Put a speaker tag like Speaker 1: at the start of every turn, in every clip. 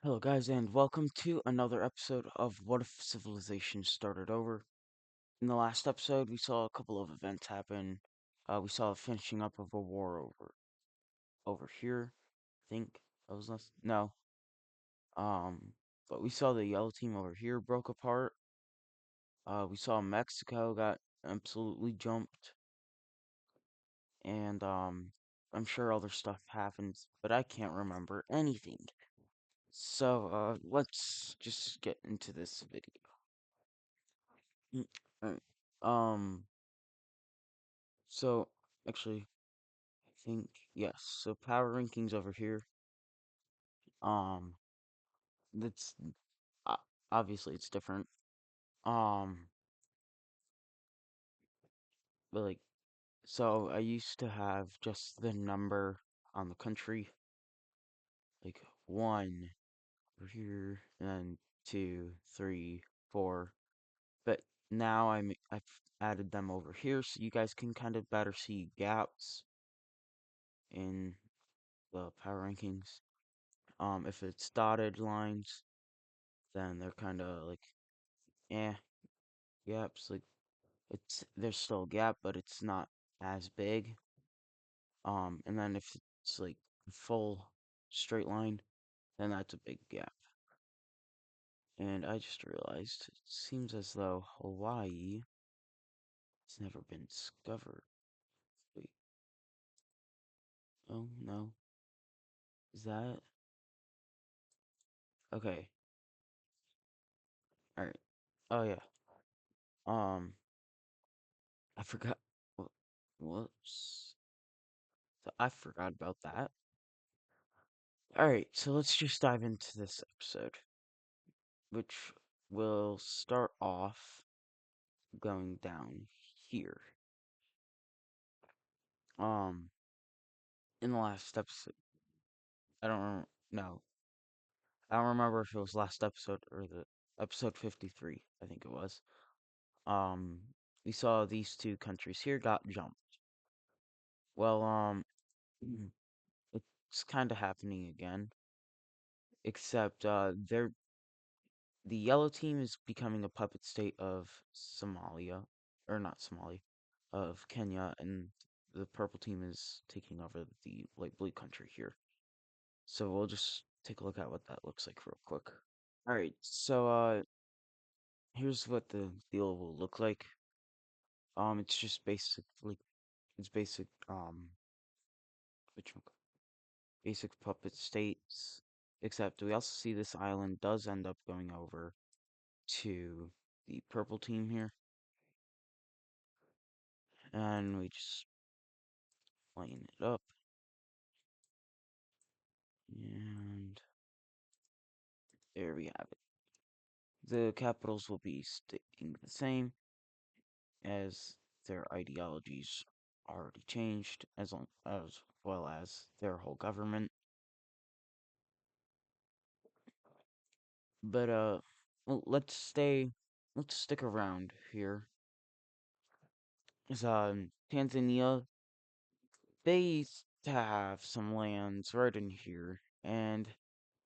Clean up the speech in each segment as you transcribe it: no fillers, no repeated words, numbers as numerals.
Speaker 1: Hello, guys, and welcome to another episode of What If Civilization Started Over. In the last episode, we saw a couple of events happen. We saw a finishing up of a war over here. I think that was last. No. Um, but we saw the yellow team over here broke apart. We saw Mexico got absolutely jumped, and I'm sure other stuff happens, but I can't remember anything. So, let's just get into this video. Alright. Um, so actually, I think yes. So power rankings over here. Um, that's uh, obviously it's different. Um, but like, so I used to have just the number on the country, like one over here, and then two, three, four. But now I've added them over here, so you guys can kind of better see gaps in the power rankings. If it's dotted lines, then they're kind of like, eh, gaps. Like there's still a gap, but it's not as big. And then if it's like a full straight line, then that's a big gap. And I just realized it seems as though Hawaii has never been discovered. Wait, oh no, is that okay? All right. Oh yeah. Um, I forgot. Whoops. So I forgot about that. Alright, so let's just dive into this episode, which will start off going down here. Um, in the last episode, I don't remember, no, I don't remember if it was last episode or the episode 53, I think it was. Um, we saw these two countries here got jumped. Well, it's kind of happening again, except, the yellow team is becoming a puppet state of Somalia, or not Somalia, of Kenya, and the purple team is taking over the light blue country here. So we'll just take a look at what that looks like real quick. All right, so here's what the deal will look like. It's just basically it's which basic puppet states, except we also see this island does end up going over to the purple team here. And we just line it up. And there we have it. The capitals will be staying the same as their ideologies already changed, as well as their whole government. But well, let's stick around here. Is Tanzania, they used to have some lands right in here, and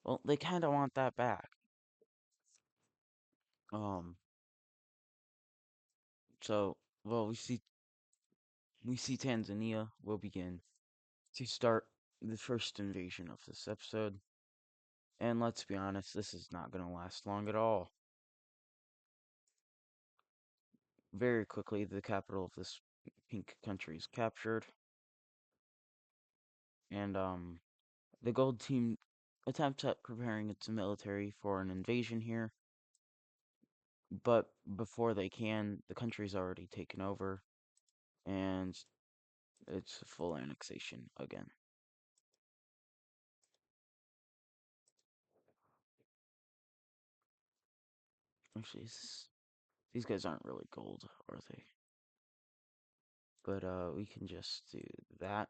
Speaker 1: well, they kind of want that back. Um, so well, we see Tanzania will begin to start the first invasion of this episode. And let's be honest, this is not going to last long at all. Very quickly, the capital of this pink country is captured, and the gold team attempts at preparing its military for an invasion here, but before they can, the country's already taken over, and it's a full annexation again. Actually, these guys aren't really gold, are they? But we can just do that.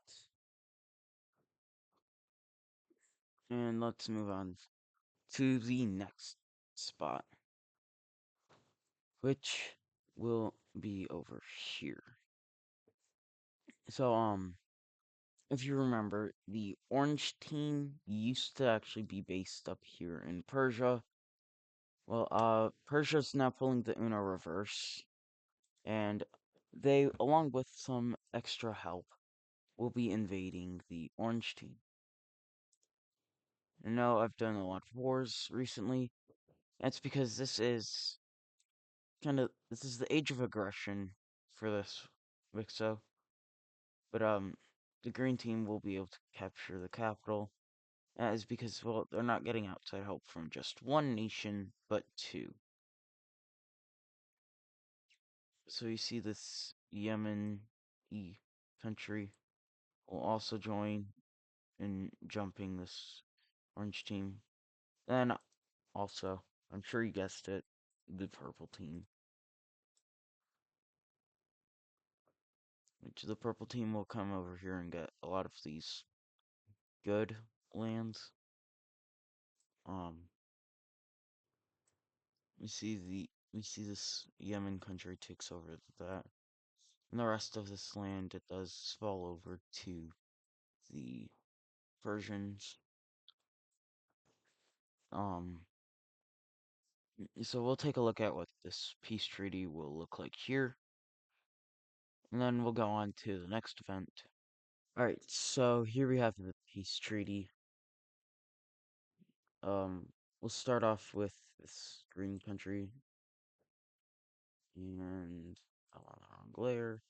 Speaker 1: And let's move on to the next spot, which will be over here. So, if you remember, the orange team used to actually be based up here in Persia. Well, Persia's now pulling the Uno reverse, and they, along with some extra help, will be invading the orange team. I know I've done a lot of wars recently. That's because this is the age of aggression for this WICSO. But the green team will be able to capture the capital. That is because, well, they're not getting outside help from just one nation, but two. So you see this Yemen country will also join in jumping this orange team. Then also, I'm sure you guessed it, the purple team. Which the purple team will come over here and get a lot of these good lands. Um, we see this Yemen country takes over that, and the rest of this land it does fall over to the Persians. Um, so we'll take a look at what this peace treaty will look like here, and then we'll go on to the next event. All right, so here we have the peace treaty. Um, we'll start off with this green country, and I want the wrong glare.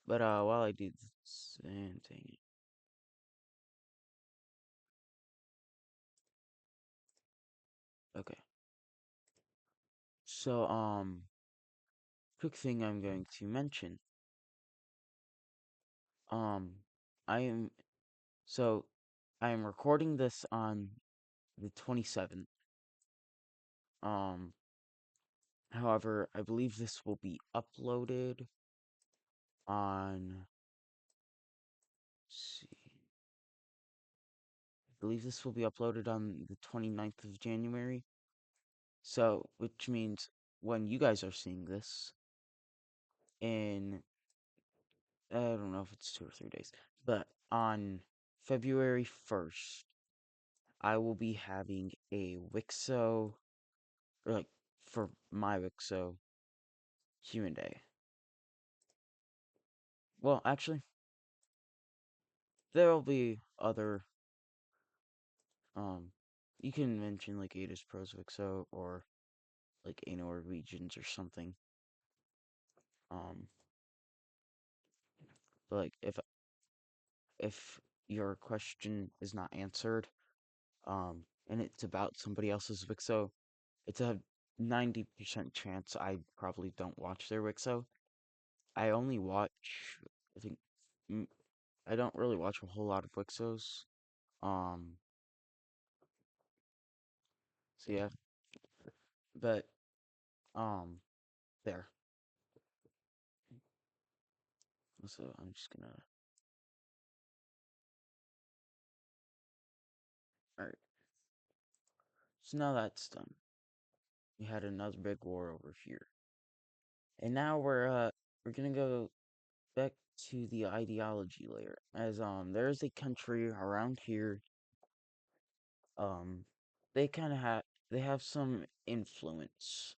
Speaker 1: But while I do this, and dang it. Okay. So quick thing I'm going to mention. Um, I am so I am recording this on the 27th. Um, however, I believe this will be uploaded on. Let's see. I believe this will be uploaded on the 29th of January. So, which means when you guys are seeing this in, I don't know if it's 2 or 3 days, but on February 1st, I will be having a WICSO, or like for my WICSO Human Day. Well, actually, there'll be other, um, you can mention like Ada's Pros WICSO or like a Norwegians or something. Um, but like if your question is not answered, and it's about somebody else's WICSO, it's a 90% chance I probably don't watch their WICSO. I only watch, I think, mm, I don't really watch a whole lot of WICSOs. Um, so yeah, but, um, there. So I'm just gonna, alright. So now that's done. We had another big war over here. And now we're gonna go back to the ideology layer. As, there's a country around here, um, they have some influence,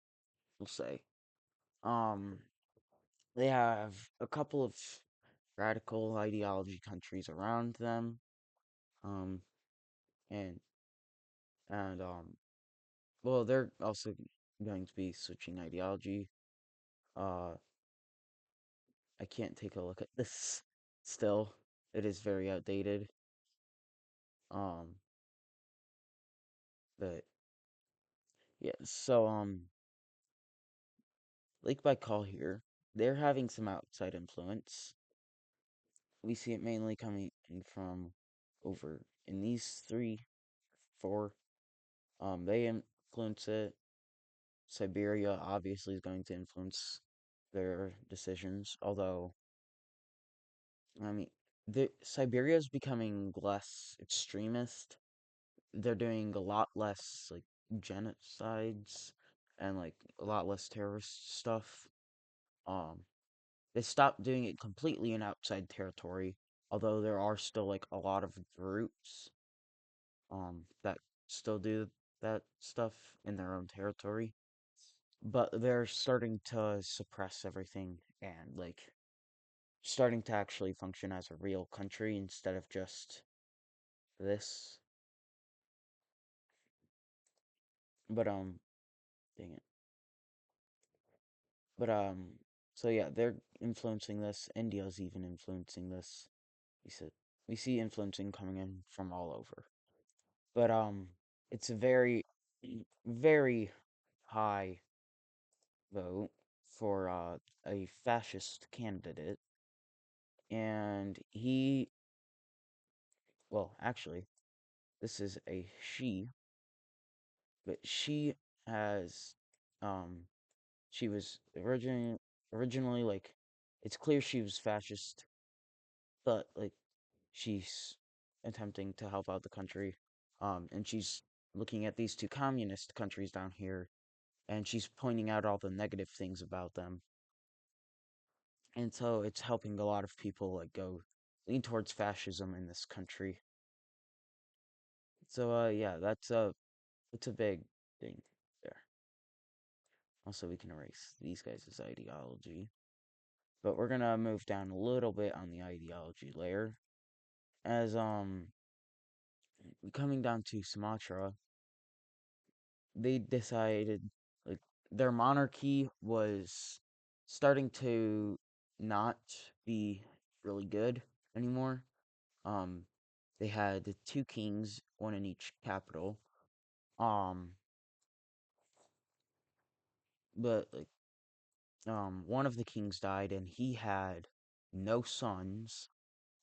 Speaker 1: we'll say. Um, they have a couple of radical ideology countries around them. Um, and, and, well, they're also going to be switching ideology. Uh, I can't take a look at this still. It is very outdated. Um, but yeah, so Lake Baikal here, they're having some outside influence. We see it mainly coming from over in these three, four. They influence it. Siberia obviously is going to influence their decisions, although I mean, Siberia is becoming less extremist. They're doing a lot less like genocides and like a lot less terrorist stuff. Um, they stopped doing it completely in outside territory. Although there are still like a lot of groups that still do that stuff in their own territory, but they're starting to suppress everything and like starting to actually function as a real country instead of just this. But dang it. But so yeah, they're influencing this. India's even influencing this. We see we see influencing coming in from all over. But it's a very very high vote for a fascist candidate, and he, well, actually, this is a she, but she has um she was originally like, it's clear she was fascist, but like she's attempting to help out the country. And she's looking at these two communist countries down here, and she's pointing out all the negative things about them. And so it's helping a lot of people like go lean towards fascism in this country. So yeah, it's a big thing there. Also, we can erase these guys' ideology. But we're gonna move down a little bit on the ideology layer. As coming down to Sumatra, they decided like their monarchy was starting to not be really good anymore. Um, they had two kings, one in each capital. Um, but like one of the kings died, and he had no sons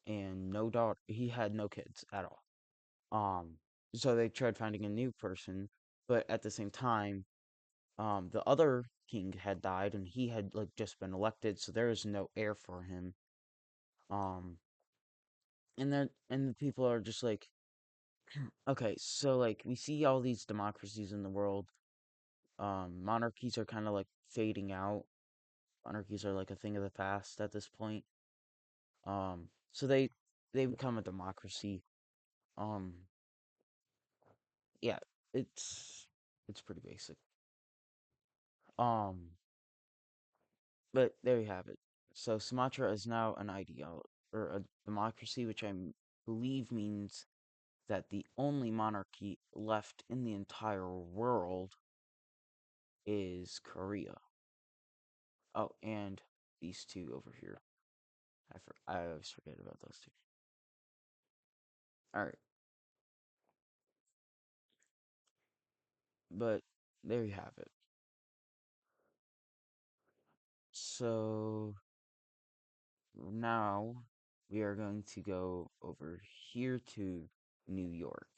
Speaker 1: and no daughter. He had no kids at all. Um, so they tried finding a new person, but at the same time, the other king had died, and he had like just been elected, so there is no heir for him. Um, and the people are just like, okay, so like we see all these democracies in the world. Monarchies are kind of like fading out. Monarchies are like a thing of the past at this point. So they become a democracy. Um, yeah, it's it's pretty basic. Um, but there you have it. So Sumatra is now an ideal or a democracy, which believe means that the only monarchy left in the entire world is Korea. Oh, and these two over here. I always forget about those two. All right, but there you have it. So now we are going to go over here to New York.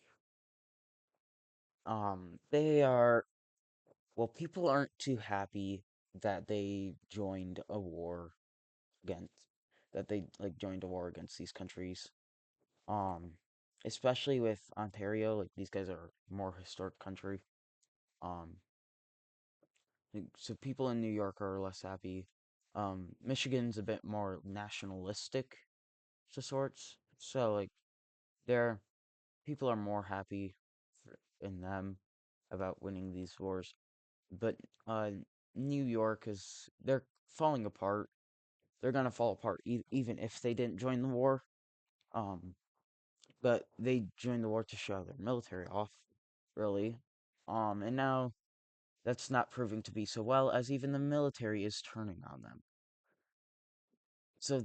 Speaker 1: They are, well, people aren't too happy that they joined a war against that they like joined a war against these countries. Um, Especially with Ontario, like these guys are a more historic country. Um, so people in New York are less happy. Michigan's a bit more nationalistic to sorts. So like there, people are more happy in them about winning these wars. But uh, New York is they're falling apart. They're gonna fall apart even if they didn't join the war. Um, but they joined the war to show their military off, really. And now that's not proving to be so well, as even the military is turning on them. So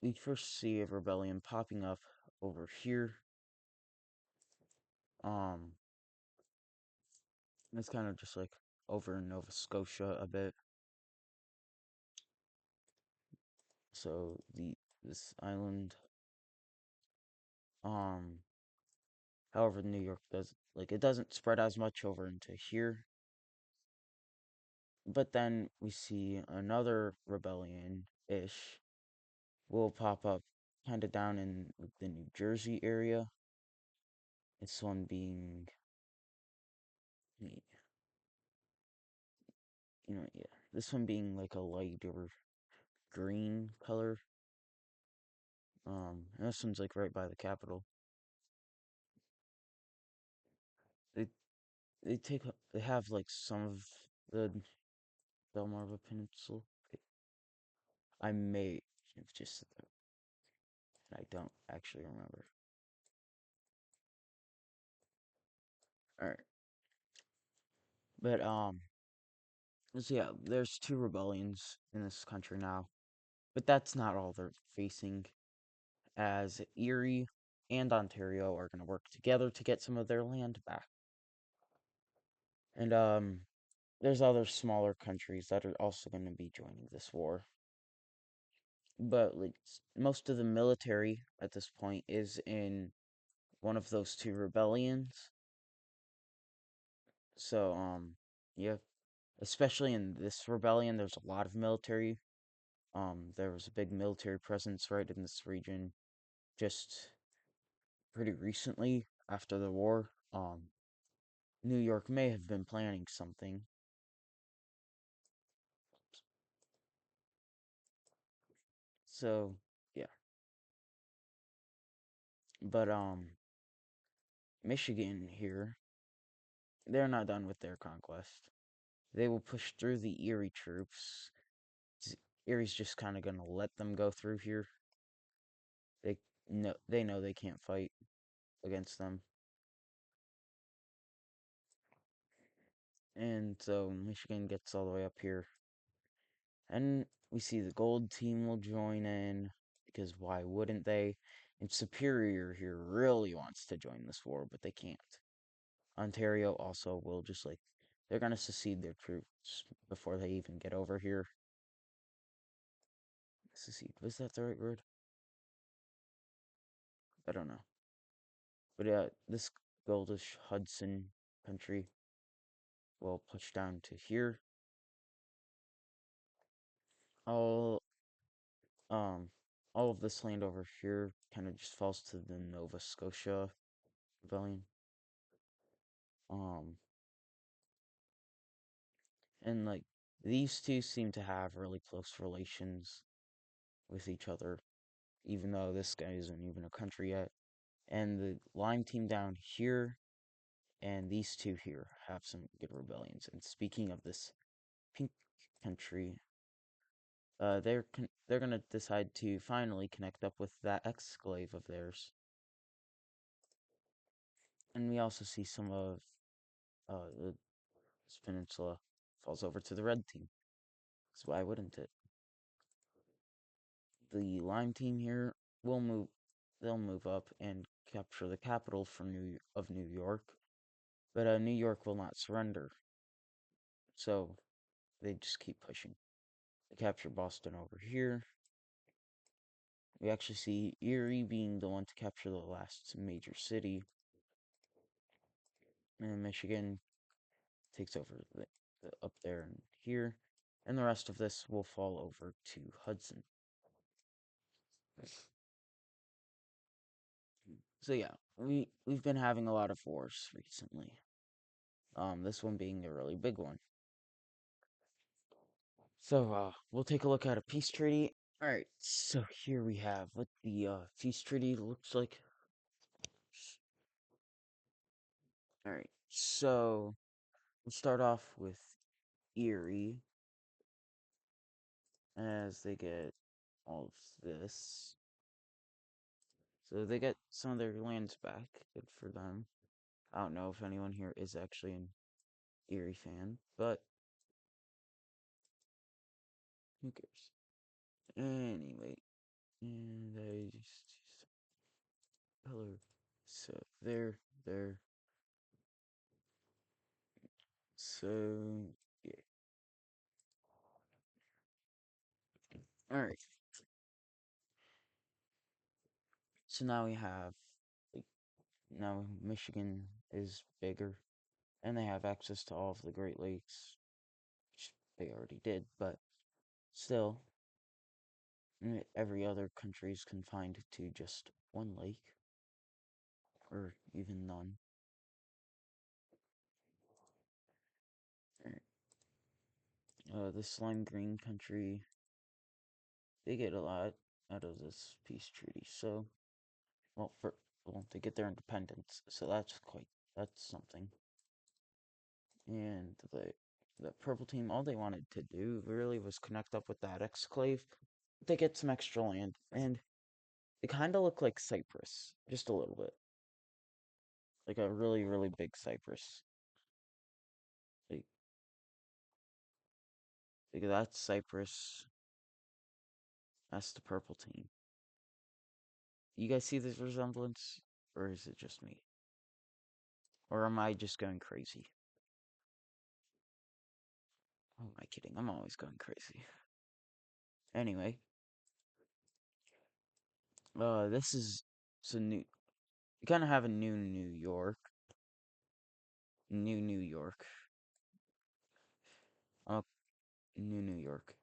Speaker 1: we first see a rebellion popping up over here. Um, it's kind of just like over in Nova Scotia a bit. So this island, um, however, New York does like it doesn't spread as much over into here. But then we see another rebellion ish will pop up kind of down in like, the New Jersey area. This one being, yeah, this one being like a lighter green color. And this one's like right by the capital. They they have like some of the Delmarva Peninsula. I may have just said that. I don't actually remember. All right, but so yeah, there's two rebellions in this country now, but that's not all they're facing. As Erie and Ontario are going to work together to get some of their land back, and there's other smaller countries that are also going to be joining this war. But like most of the military at this point is in one of those two rebellions. So yeah, especially in this rebellion, there's a lot of military. There was a big military presence right in this region just pretty recently after the war. New York may have been planning something. So yeah, but Michigan here, they're not done with their conquest. They will push through the Erie troops. Erie's just kind of gonna let them go through here. They know they can't fight against them, and so Michigan gets all the way up here, and we see the gold team will join in because why wouldn't they? And Superior here really wants to join this war, but they can't. Ontario also will just like they're gonna secede their troops before they even get over here. Secede, was that the right word? I don't know. But this Goldish Hudson country will push down to here. All um all of this land over here kind of just falls to the Nova Scotia rebellion. Um and like these two seem to have really close relations with each other, even though this guy isn't even a country yet. And the Lime team down here and these two here have some good rebellions. And speaking of this pink country, they're gonna decide to finally connect up with that exclave of theirs. And we also see some of this peninsula falls over to the red team. So why wouldn't it? The lime team here will move. They'll move up and capture the capital for New York, but New York will not surrender. So they just keep pushing. They capture Boston over here. We actually see Erie being the one to capture the last major city, and Michigan takes over the up there and here, and the rest of this will fall over to Hudson. So yeah, we've been having a lot of wars recently. This one being a really big one. So we'll take a look at a peace treaty. All right, so here we have what the peace treaty looks like. All right, so we'll start off with Erie as they get all of this. So they get some of their lands back. Good for them. I don't know if anyone here is actually an Erie fan, but who cares? Anyway, and I just color. So there. So yeah. All right. So now we have like now Michigan is bigger, and they have access to all of the Great Lakes, which they already did, but still, every other country is confined to just one lake, or even none. This lime green country, they get a lot. out of this peace treaty. So, well, to get their independence. So that's something. And the purple team, all they wanted to do really was connect up with that exclave. They get some extra land, and they kind of look like Cyprus, just a little bit, like a really really big Cyprus. Like, like that's Cyprus. That's the purple team. You guys see this resemblance, or is it just me, or am I just going crazy? Oh, am I kidding? I'm always going crazy. Anyway, this is so new. We kind of have a new New York, new New York, uh, new New York.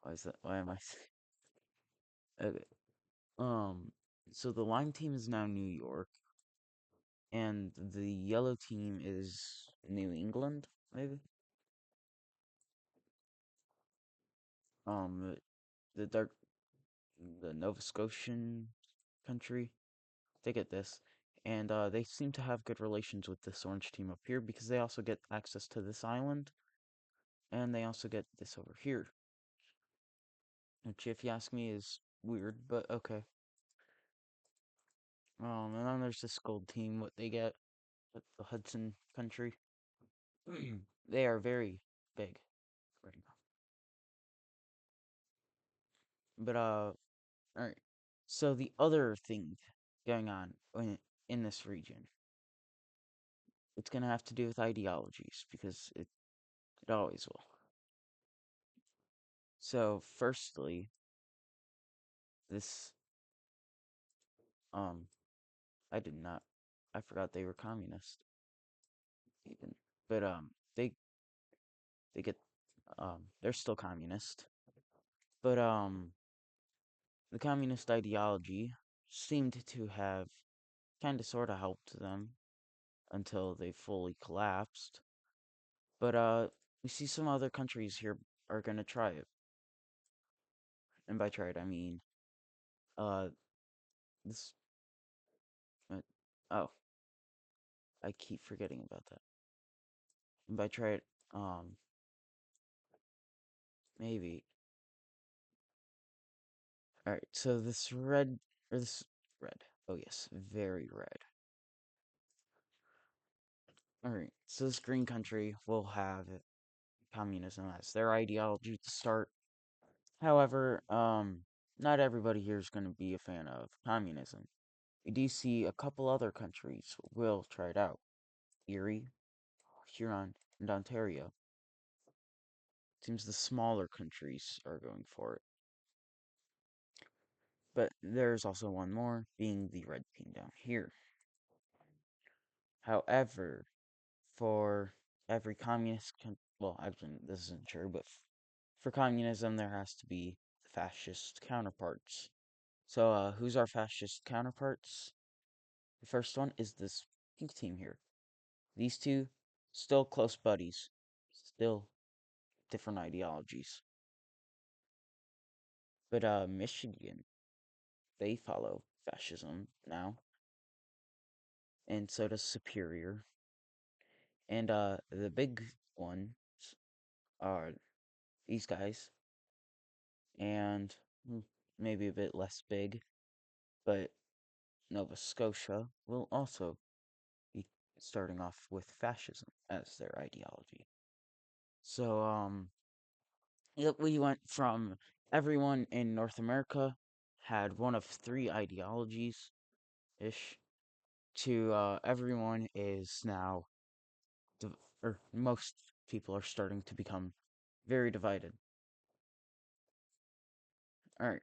Speaker 1: Why is that? Why am I? Okay. Um. So the lime team is now New York, and the yellow team is New England, maybe. Um. The dark, the Nova Scotian country. They get this, and they seem to have good relations with this orange team up here because they also get access to this island, and they also get this over here, which, if you ask me, is weird, but okay. And then there's this gold team. What they get, the Hudson country. They are very big right now. But all right. So the other thing going on in this region, it's gonna have to do with ideologies because it always will. So firstly, this um I did not. I forgot they were communist. Even, but they get they're still communist. But the communist ideology seemed to have kind of sort of helped them until they fully collapsed. But we see some other countries here are gonna try it, and by try it I mean uh this. Uh, oh, I keep forgetting about that. And by try it, maybe. All right, so this red or this red. Oh yes, very red. All right, so this green country will have communism as their ideology to start. However, not everybody here is going to be a fan of communism. We do see a couple other countries will try it out. Erie, Huron, and Ontario. Seems the smaller countries are going for it. But there's also one more, being the red team down here. However, for every well, actually, this isn't true, but for communism, there has to be fascist counterparts. So, who's our fascist counterparts? The first one is this pink team here. These two, still close buddies, still different ideologies. But, Michigan, they follow fascism now, and so does Superior. And, the big ones are these guys, and maybe a bit less big, but Nova Scotia will also be starting off with fascism as their ideology. So, yep, we went from everyone in North America had one of three ideologies ish to everyone is now, or most people are starting to become very divided. All right,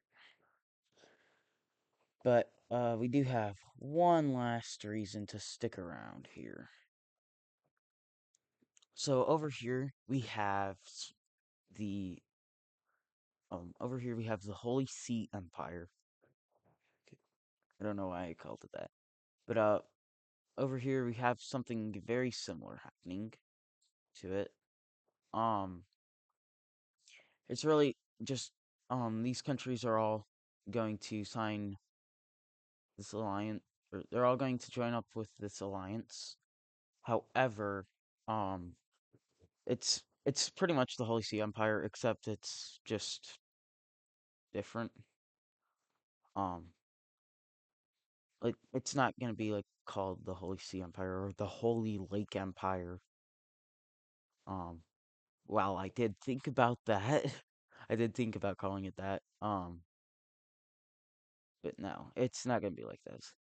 Speaker 1: but we do have one last reason to stick around here. So the over here we have the Holy See Empire. I don't know why I called it that, but over here we have something very similar happening to it. Um, it's really just these countries are all going to sign this alliance, or they're all going to join up with this alliance. However, um, it's pretty much the Holy See Empire, except it's just different. Um, like it's not gonna be like called the Holy See Empire or the Holy Lake Empire. Um, well, I did think about that. I did think about calling it that. But no, it's not gonna be like this.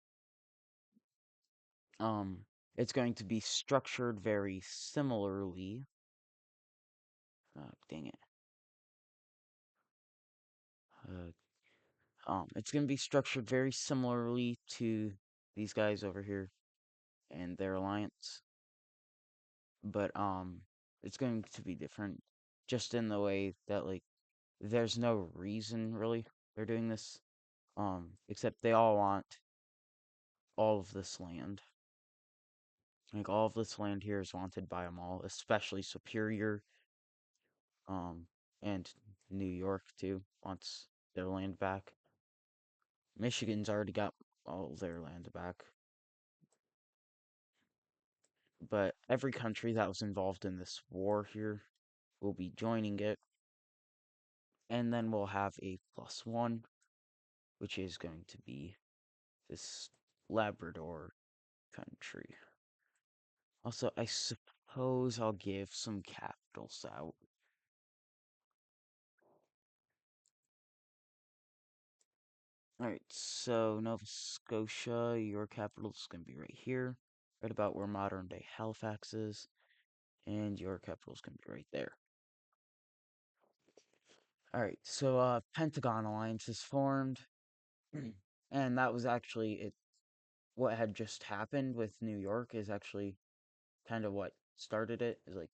Speaker 1: Um, it's going to be structured very similarly. Oh, dang it. Uh, it's going to be structured very similarly to these guys over here and their alliance, but it's going to be different, just in the way that like there's no reason really they're doing this, except they all want all of this land. Like all of this land here is wanted by them all, especially Superior, um, and New York too wants their land back. Michigan's already got all their land back. But every country that was involved in this war here will be joining it. And then we'll have a +1, which is going to be this Labrador country. Also, I suppose I'll give some capitals out. Alright, so Nova Scotia, your capital is going to be right here, right about where modern day Halifax is, and your capital is going to be right there. Alright, so Pentagon Alliance is formed, and that was actually it. What had just happened with New York is actually kind of what started it. Is like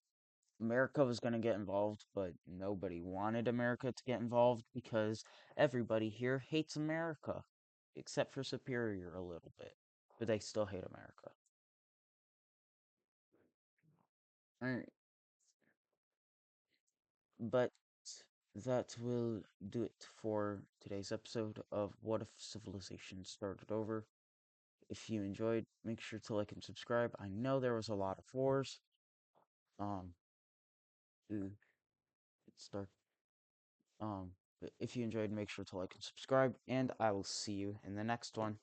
Speaker 1: America was going to get involved, but nobody wanted America to get involved because everybody here hates America, except for Superior a little bit, but they still hate America. Alright, but that will do it for today's episode of What If Civilization Started Over. If you enjoyed, make sure to like and subscribe. I know there was a lot of wars. Um, to start. But if you enjoyed, make sure to like and subscribe, and I will see you in the next one.